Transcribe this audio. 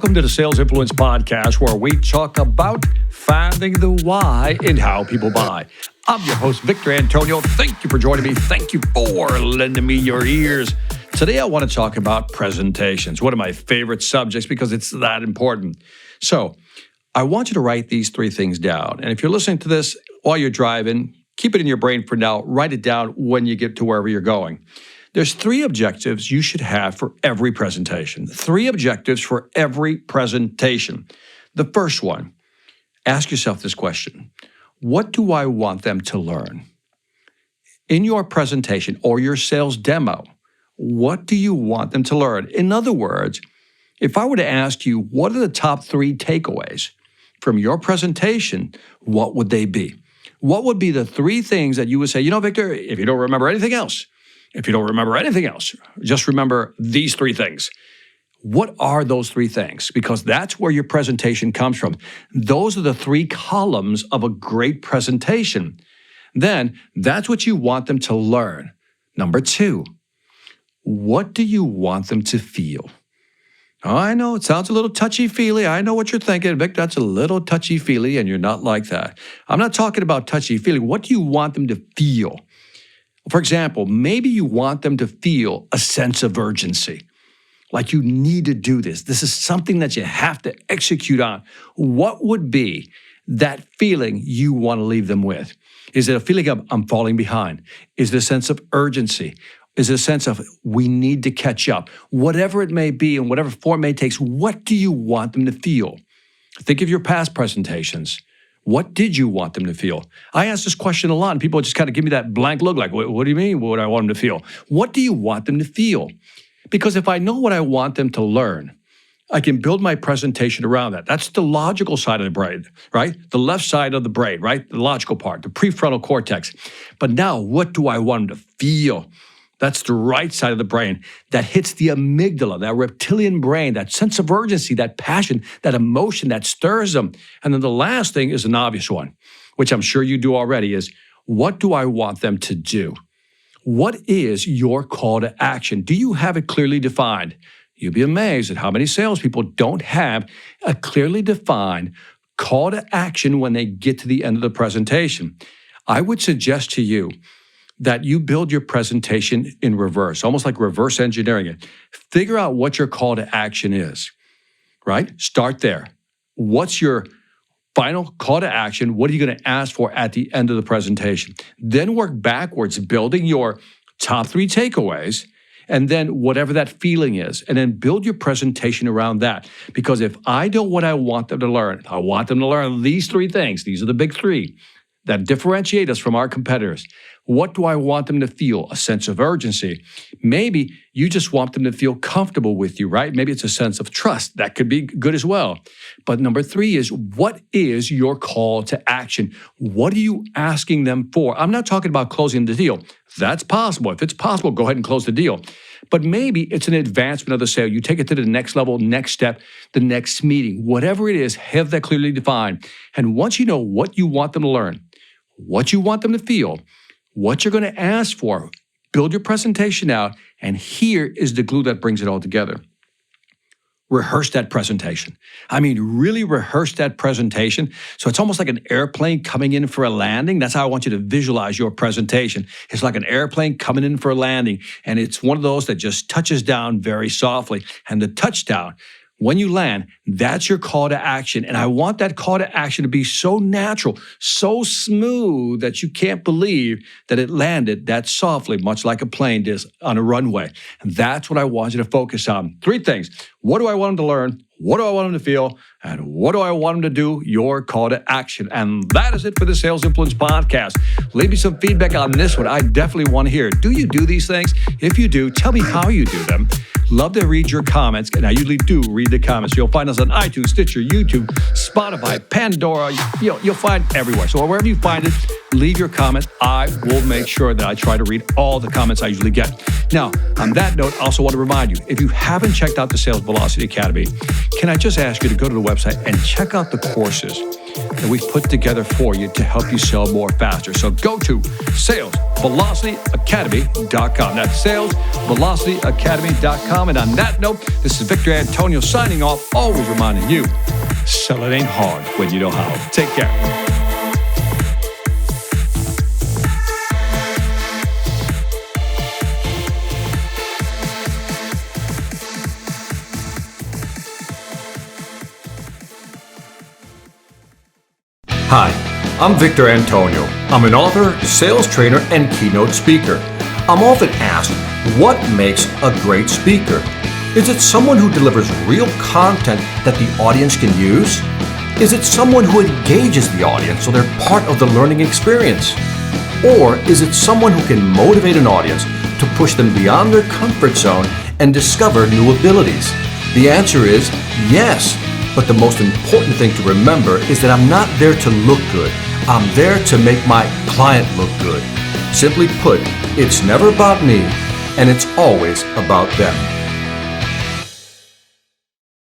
Welcome to the Sales Influence Podcast, where we talk about finding the why in how people buy. I'm your host, Victor Antonio. Thank you for joining me. Thank you for lending me your ears. Today, I want to talk about presentations, one of my favorite subjects because it's that important. So, I want you to write these three things down. And if you're listening to this while you're driving, keep it in your brain for now. Write it down when you get to wherever you're going. There's three objectives you should have for every presentation. Three objectives for every presentation. The first one, ask yourself this question. What do I want them to learn? In your presentation or your sales demo, what do you want them to learn? In other words, if I were to ask you, what are the top three takeaways from your presentation, what would they be? What would be the three things that you would say, Victor, if you don't remember anything else, just remember these three things. What are those three things? Because that's where your presentation comes from. Those are the three columns of a great presentation. Then that's what you want them to learn. Number two, what do you want them to feel? Oh, I know it sounds a little touchy-feely. I know what you're thinking. Vic, that's a little touchy-feely, and you're not like that. I'm not talking about touchy-feely. What do you want them to feel? For example, maybe you want them to feel a sense of urgency, like you need to do this. This is something that you have to execute on. What would be that feeling you want to leave them with? Is it a feeling of I'm falling behind? Is it a sense of urgency? Is it a sense of we need to catch up? Whatever it may be and whatever form it takes, what do you want them to feel? Think of your past presentations. What did you want them to feel? I ask this question a lot, and people just kind of give me that blank look like, what do you mean, what do I want them to feel? What do you want them to feel? Because if I know what I want them to learn, I can build my presentation around that. That's the logical side of the brain, right? The left side of the brain, right? The logical part, the prefrontal cortex. But now, what do I want them to feel? That's the right side of the brain that hits the amygdala, that reptilian brain, that sense of urgency, that passion, that emotion that stirs them. And then the last thing is an obvious one, which I'm sure you do already, is what do I want them to do? What is your call to action? Do you have it clearly defined? You'll be amazed at how many salespeople don't have a clearly defined call to action when they get to the end of the presentation. I would suggest to you that you build your presentation in reverse, almost like reverse engineering it. Figure out what your call to action is, right? Start there. What's your final call to action? What are you going to ask for at the end of the presentation? Then work backwards, building your top three takeaways, and then whatever that feeling is, and then build your presentation around that. Because if I know what I want them to learn, I want them to learn these three things. These are the big three that differentiate us from our competitors. What do I want them to feel? A sense of urgency. Maybe you just want them to feel comfortable with you, right? Maybe it's a sense of trust. That could be good as well. But number three is, what is your call to action? What are you asking them for? I'm not talking about closing the deal. That's possible. If it's possible, go ahead and close the deal. But maybe it's an advancement of the sale. You take it to the next level, next step, the next meeting. Whatever it is, have that clearly defined. And once you know what you want them to learn, what you want them to feel, what you're going to ask for, build your presentation out, and here is the glue that brings it all together. Rehearse that presentation. Really rehearse that presentation. So it's almost like an airplane coming in for a landing. That's how I want you to visualize your presentation. It's like an airplane coming in for a landing, and it's one of those that just touches down very softly. And the touchdown, when you land, that's your call to action. And I want that call to action to be so natural, so smooth that you can't believe that it landed that softly, much like a plane does on a runway. And that's what I want you to focus on. Three things. What do I want them to learn? What do I want them to feel? And what do I want them to do? Your call to action. And that is it for the Sales Influence Podcast. Leave me some feedback on this one. I definitely want to hear it. Do you do these things? If you do, tell me how you do them. Love to read your comments, and I usually do read the comments. You'll find us on iTunes, Stitcher, YouTube, Spotify, Pandora. You'll find everywhere. So wherever you find it, leave your comments. I will make sure that I try to read all the comments I usually get. Now, on that note, I also want to remind you, if you haven't checked out the Sales Velocity Academy, can I just ask you to go to the website and check out the courses? that we've put together for you to help you sell more faster. So go to salesvelocityacademy.com. That's salesvelocityacademy.com. And on that note, this is Victor Antonio signing off, always reminding you, sell it ain't hard when you know how. Take care. Hi, I'm Victor Antonio. I'm an author, sales trainer, and keynote speaker. I'm often asked, what makes a great speaker? Is it someone who delivers real content that the audience can use? Is it someone who engages the audience so they're part of the learning experience? Or is it someone who can motivate an audience to push them beyond their comfort zone and discover new abilities? The answer is yes. But the most important thing to remember is that I'm not there to look good. I'm there to make my client look good. Simply put, it's never about me, and it's always about them.